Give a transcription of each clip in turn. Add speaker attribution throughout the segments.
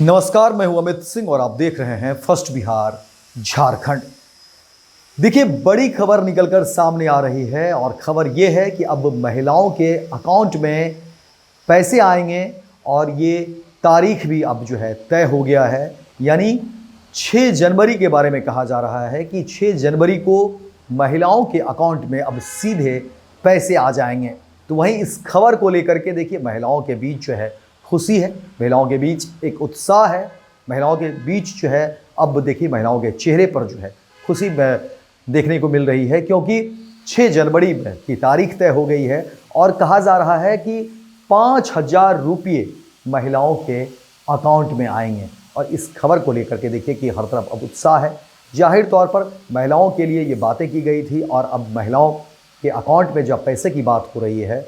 Speaker 1: नमस्कार, मैं हूं अमित सिंह और आप देख रहे हैं फर्स्ट बिहार झारखंड। देखिए, बड़ी खबर निकलकर सामने आ रही है और खबर यह है कि अब महिलाओं के अकाउंट में पैसे आएंगे और ये तारीख भी अब जो है तय हो गया है। यानी 6 जनवरी के बारे में कहा जा रहा है कि 6 जनवरी को महिलाओं के अकाउंट में अब सीधे पैसे आ जाएंगे। तो वहीं इस खबर को लेकर के देखिए, महिलाओं के बीच जो है खुशी है, महिलाओं के बीच एक उत्साह है, महिलाओं के बीच जो है अब देखिए महिलाओं के चेहरे पर जो है खुशी देखने को मिल रही है, क्योंकि 6 जनवरी की तारीख तय हो गई है और कहा जा रहा है कि 5,000 रुपये महिलाओं के अकाउंट में आएंगे। और इस खबर को लेकर के देखिए कि हर तरफ अब उत्साह है। जाहिर तौर पर महिलाओं के लिए ये बातें की गई थी और अब महिलाओं के अकाउंट में जब पैसे की बात हो रही है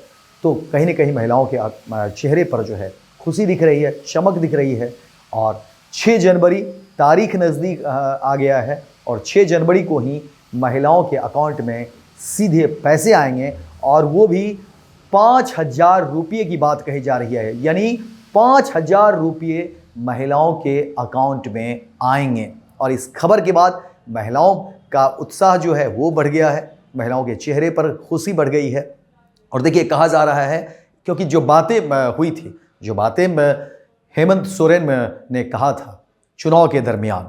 Speaker 1: तो कहीं ना कहीं महिलाओं के चेहरे पर जो है खुशी दिख रही है, चमक दिख रही है। और 6 जनवरी तारीख नज़दीक आ गया है और 6 जनवरी को ही महिलाओं के अकाउंट में सीधे पैसे आएंगे और वो भी 5,000 रुपये की बात कही जा रही है। यानी 5,000 रुपये महिलाओं के अकाउंट में आएंगे। और इस खबर के बाद महिलाओं का उत्साह जो है वो बढ़ गया है, महिलाओं के चेहरे पर खुशी बढ़ गई है। और देखिए, कहा जा रहा है क्योंकि जो बातें हुई थी, जो बातें हेमंत सोरेन ने कहा था चुनाव के दरमियान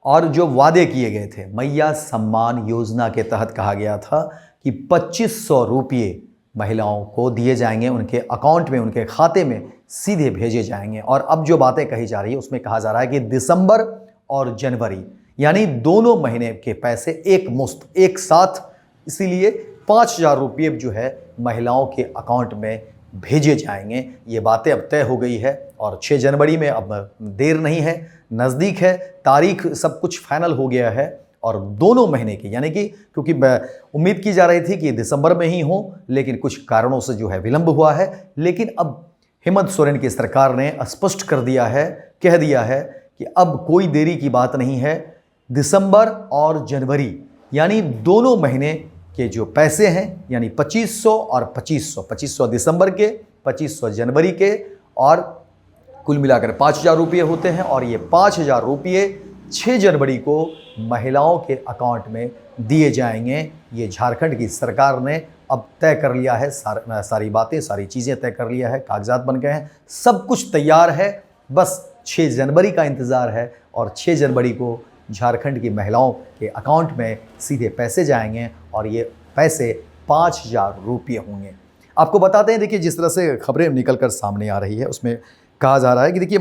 Speaker 1: और जो वादे किए गए थे, मैया सम्मान योजना के तहत कहा गया था कि 2,500 रुपये महिलाओं को दिए जाएंगे, उनके अकाउंट में, उनके खाते में सीधे भेजे जाएंगे। और अब जो बातें कही जा रही है उसमें कहा जा रहा है कि दिसंबर और जनवरी यानी दोनों महीने के पैसे एक मुश्त एक साथ, इसीलिए 5,000 रुपये जो है महिलाओं के अकाउंट में भेजे जाएंगे। ये बातें अब तय हो गई है और 6 जनवरी में अब देर नहीं है, नज़दीक है, तारीख सब कुछ फाइनल हो गया है। और दोनों महीने की, यानी कि क्योंकि उम्मीद की जा रही थी कि दिसंबर में ही हो, लेकिन कुछ कारणों से जो है विलंब हुआ है। लेकिन अब हेमंत सोरेन की सरकार ने स्पष्ट कर दिया है, कह दिया है कि अब कोई देरी की बात नहीं है। दिसंबर और जनवरी यानी दोनों महीने के जो पैसे हैं, यानी 2,500 और 2,500 दिसंबर के, 2,500 जनवरी के, और कुल मिलाकर 5,000 रुपये होते हैं। और ये 5,000 रुपये 6 जनवरी को महिलाओं के अकाउंट में दिए जाएंगे। ये झारखंड की सरकार ने अब तय कर लिया है, सारी बातें, सारी चीज़ें तय कर लिया है, कागजात बन गए हैं, सब कुछ तैयार है, बस 6 जनवरी का इंतज़ार है। और 6 जनवरी को झारखंड की महिलाओं के अकाउंट में सीधे पैसे जाएंगे और ये पैसे 5,000 रुपये होंगे। आपको बताते हैं, देखिए जिस तरह से खबरें निकल कर सामने आ रही है उसमें कहा जा रहा है कि देखिए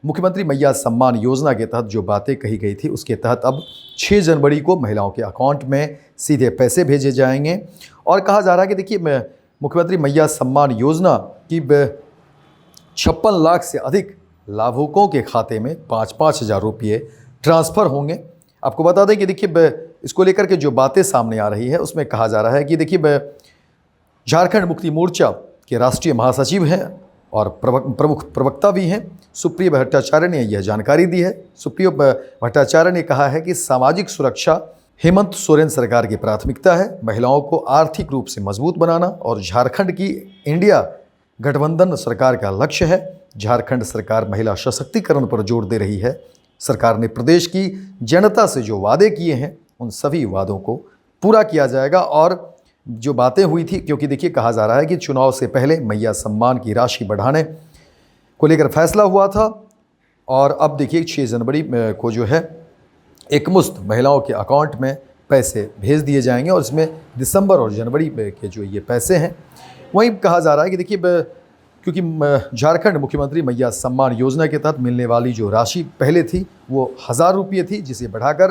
Speaker 1: मुख्यमंत्री मैया सम्मान योजना के तहत जो बातें कही गई थी उसके तहत अब 6 जनवरी को महिलाओं के अकाउंट में सीधे पैसे भेजे जाएंगे। और कहा जा रहा है कि देखिए मुख्यमंत्री मैया सम्मान योजना की 56 लाख से अधिक लाभुकों के खाते में 5,000 रुपये ट्रांसफ़र होंगे। आपको बता दें कि देखिए इसको लेकर के जो बातें सामने आ रही है उसमें कहा जा रहा है कि देखिए झारखंड मुक्ति मोर्चा के राष्ट्रीय महासचिव हैं और प्रमुख प्रवक्ता भी हैं सुप्रिय भट्टाचार्य ने यह जानकारी दी है। सुप्रिय भट्टाचार्य ने कहा है कि सामाजिक सुरक्षा हेमंत सोरेन सरकार की प्राथमिकता है, महिलाओं को आर्थिक रूप से मजबूत बनाना और झारखंड की इंडिया गठबंधन सरकार का लक्ष्य है। झारखंड सरकार महिला सशक्तिकरण पर जोर दे रही है। सरकार ने प्रदेश की जनता से जो वादे किए हैं उन सभी वादों को पूरा किया जाएगा। और जो बातें हुई थी, क्योंकि देखिए कहा जा रहा है कि चुनाव से पहले मैया सम्मान की राशि बढ़ाने को लेकर फैसला हुआ था और अब देखिए 6 जनवरी को जो है एकमुश्त महिलाओं के अकाउंट में पैसे भेज दिए जाएंगे और इसमें दिसंबर और जनवरी के जो ये पैसे हैं, वहीं कहा जा रहा है कि देखिए क्योंकि झारखंड मुख्यमंत्री मैया सम्मान योजना के तहत मिलने वाली जो राशि पहले थी वो 1,000 रुपये थी, जिसे बढ़ाकर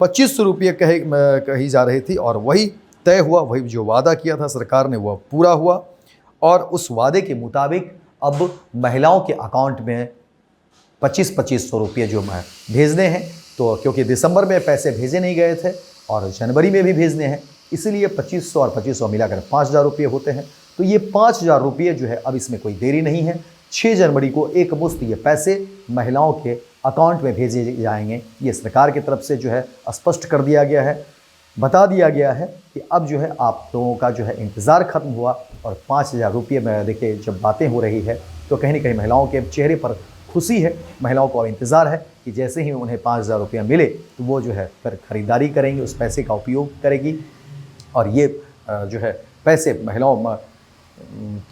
Speaker 1: 2,500 रुपये कही जा रही थी। और वही तय हुआ, वही जो वादा किया था सरकार ने वह पूरा हुआ और उस वादे के मुताबिक अब महिलाओं के अकाउंट में 2,500 रुपये जो भेजने हैं। तो क्योंकि दिसंबर में पैसे भेजे नहीं गए थे और जनवरी में भी भेजने हैं, इसीलिए 2,500 और 2,500 मिलाकर 5,000 रुपये होते हैं। तो ये 5,000 रुपये जो है अब इसमें कोई देरी नहीं है। 6 जनवरी को एक मुश्त ये पैसे महिलाओं के अकाउंट में भेजे जाएंगे। ये सरकार की तरफ से जो है स्पष्ट कर दिया गया है, बता दिया गया है कि अब जो है आप लोगों का जो है इंतज़ार ख़त्म हुआ और 5,000 रुपये में देखिए जब बातें हो रही है तो कहीं ना कहीं महिलाओं के चेहरे पर खुशी है, महिलाओं को अब इंतज़ार है कि जैसे ही उन्हें 5,000 रुपया मिले तो वो जो है फिर खरीदारी करेंगी, उस पैसे का उपयोग करेगी और ये जो है पैसे महिलाओं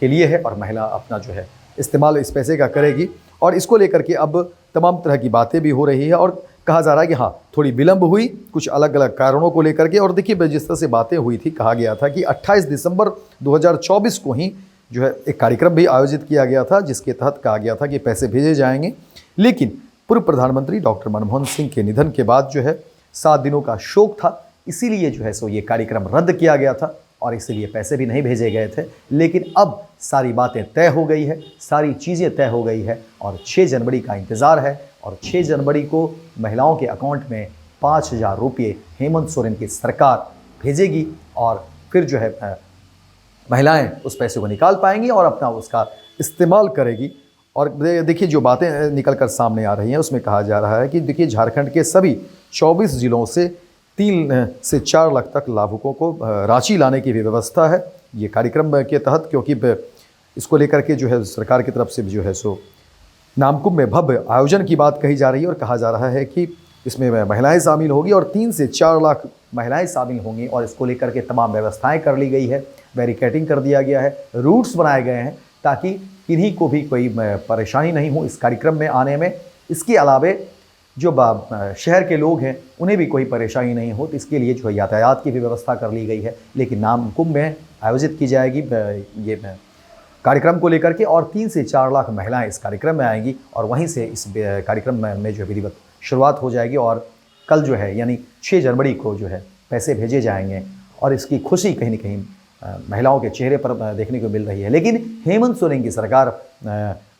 Speaker 1: के लिए है और महिला अपना जो है इस्तेमाल इस पैसे का करेगी। और इसको लेकर के अब तमाम तरह की बातें भी हो रही है और कहा जा रहा है कि हाँ, थोड़ी विलंब हुई कुछ अलग अलग कारणों को लेकर के। और देखिए, जिस तरह से बातें हुई थी, कहा गया था कि 28 दिसंबर 2024 को ही जो है एक कार्यक्रम भी आयोजित किया गया था, जिसके तहत कहा गया था कि पैसे भेजे जाएंगे। लेकिन पूर्व प्रधानमंत्री डॉक्टर मनमोहन सिंह के निधन के बाद जो है 7 दिनों का शोक था, इसीलिए जो है सो ये कार्यक्रम रद्द किया गया था और इसीलिए पैसे भी नहीं भेजे गए थे। लेकिन अब सारी बातें तय हो गई है, सारी चीज़ें तय हो गई है और 6 जनवरी का इंतज़ार है और 6 जनवरी को महिलाओं के अकाउंट में 5,000 रुपये हेमंत सोरेन की सरकार भेजेगी और फिर जो है महिलाएं उस पैसे को निकाल पाएंगी और अपना उसका इस्तेमाल करेगी। और देखिए, जो बातें निकल कर सामने आ रही हैं उसमें कहा जा रहा है कि देखिए, झारखंड के सभी 24 जिलों से 3 से 4 लाख तक लाभुकों को राशि लाने की भी व्यवस्था है ये कार्यक्रम के तहत, क्योंकि इसको लेकर के जो है सरकार की तरफ से जो है सो नामकुंभ में भव्य आयोजन की बात कही जा रही है और कहा जा रहा है कि इसमें महिलाएं शामिल होगी और 3 से 4 लाख महिलाएं शामिल होंगी और इसको लेकर के तमाम व्यवस्थाएं कर ली गई है, बैरिकेडिंग कर दिया गया है, रूट्स बनाए गए हैं ताकि किन्हीं को भी कोई परेशानी नहीं हो इस कार्यक्रम में आने में। इसके अलावे जो शहर के लोग हैं उन्हें भी कोई परेशानी नहीं हो, तो इसके लिए जो है यातायात की भी व्यवस्था कर ली गई है। लेकिन नामकुंभ में आयोजित की जाएगी ये कार्यक्रम को लेकर के और 3 से 4 लाख महिलाएं इस कार्यक्रम में आएंगी और वहीं से इस कार्यक्रम में जो विधिवत शुरुआत हो जाएगी और कल जो है यानी 6 जनवरी को जो है पैसे भेजे जाएंगे और इसकी खुशी कहीं न कहीं महिलाओं के चेहरे पर देखने को मिल रही है। लेकिन हेमंत सोरेन की सरकार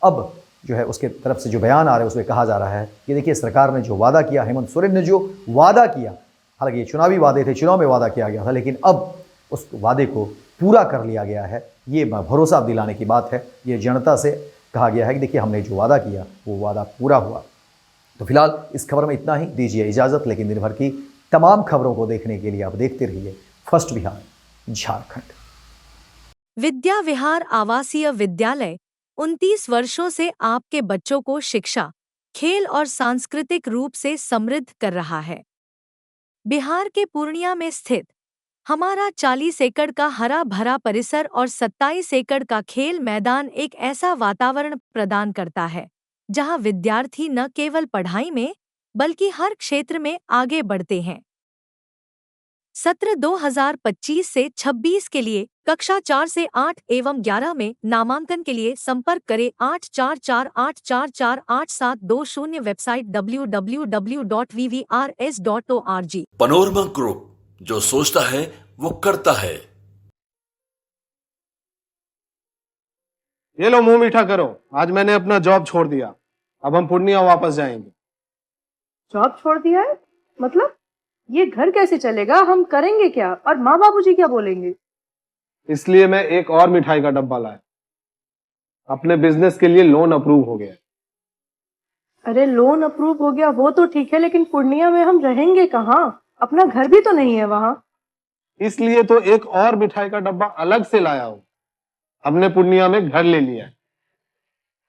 Speaker 1: अब जो है उसके तरफ से जो बयान आ रहे हैं उसमें कहा जा रहा है कि देखिए, सरकार ने जो वादा किया, हेमंत सोरेन ने जो वादा किया, हालांकि ये चुनावी वादे थे, चुनाव में वादा किया गया था, लेकिन अब उस वादे को पूरा कर लिया गया है। ये भरोसा दिलाने की बात है। ये जनता से कहा गया है कि देखिए, हमने जो वादा किया वो वादा पूरा हुआ। तो फिलहाल इस खबर में इतना ही, दीजिए इजाज़त। लेकिन दिन भर की तमाम खबरों को देखने के लिए आप देखते रहिए फर्स्ट बिहार झारखंड।
Speaker 2: विद्या विहार आवासीय विद्यालय 29 वर्षों से आपके बच्चों को शिक्षा, खेल और सांस्कृतिक रूप से समृद्ध कर रहा है। बिहार के पूर्णिया में स्थित हमारा 40 एकड़ का हरा भरा परिसर और 27 एकड़ का खेल मैदान एक ऐसा वातावरण प्रदान करता है जहां विद्यार्थी न केवल पढ़ाई में बल्कि हर क्षेत्र में आगे बढ़ते हैं। सत्र 2025 से 26 के लिए कक्षा 4 से 8 एवं 11 में नामांकन के लिए संपर्क करें 8448448720। Website www.vvrs.org।
Speaker 3: पैनोरमा ग्रुप, जो सोचता है वो करता है।
Speaker 4: ये लो, मुंह मीठा करो। आज मैंने अपना जॉब छोड़ दिया, अब हम पूर्णिया वापस जाएंगे।
Speaker 5: जॉब छोड़ दिया है? मतलब ये घर कैसे चलेगा? हम करेंगे क्या? और माँ बाबूजी क्या बोलेंगे?
Speaker 4: इसलिए मैं एक और मिठाई का डब्बा लाया। अपने बिजनेस के लिए लोन अप्रूव हो गया।
Speaker 5: अरे लोन अप्रूव हो गया वो तो ठीक है, लेकिन पूर्णिया में हम रहेंगे कहाँ? अपना घर भी तो नहीं है वहाँ।
Speaker 4: इसलिए तो एक और मिठाई का डब्बा अलग से लाया हूँ। हमने पूर्णिया में घर ले लिया है,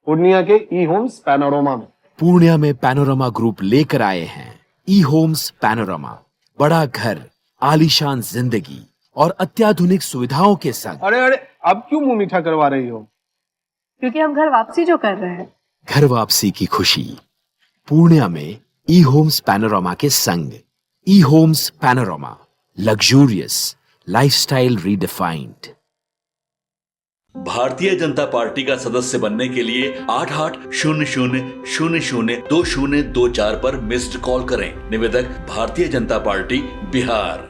Speaker 4: पूर्णिया के ई होम्स पैनोरमा में।
Speaker 6: पूर्णिया में पैनोरमा ग्रुप लेकर आए हैं ई होम्स पैनोरमा। बड़ा घर, आलीशान जिंदगी और अत्याधुनिक सुविधाओं के संग।
Speaker 4: अरे अरे, अब क्यों मुंह मीठा करवा रही हो?
Speaker 5: क्योंकि हम घर वापसी जो कर रहे हैं।
Speaker 6: घर वापसी की खुशी पूर्णिया में ई होम्स पैनोरमा के संग। E homes panorama, luxurious lifestyle redefined.
Speaker 3: Bharatiya Janata party का सदस्य बनने के लिए 8800002024 पर मिस्ड कॉल करें। निवेदक, भारतीय जनता पार्टी, बिहार।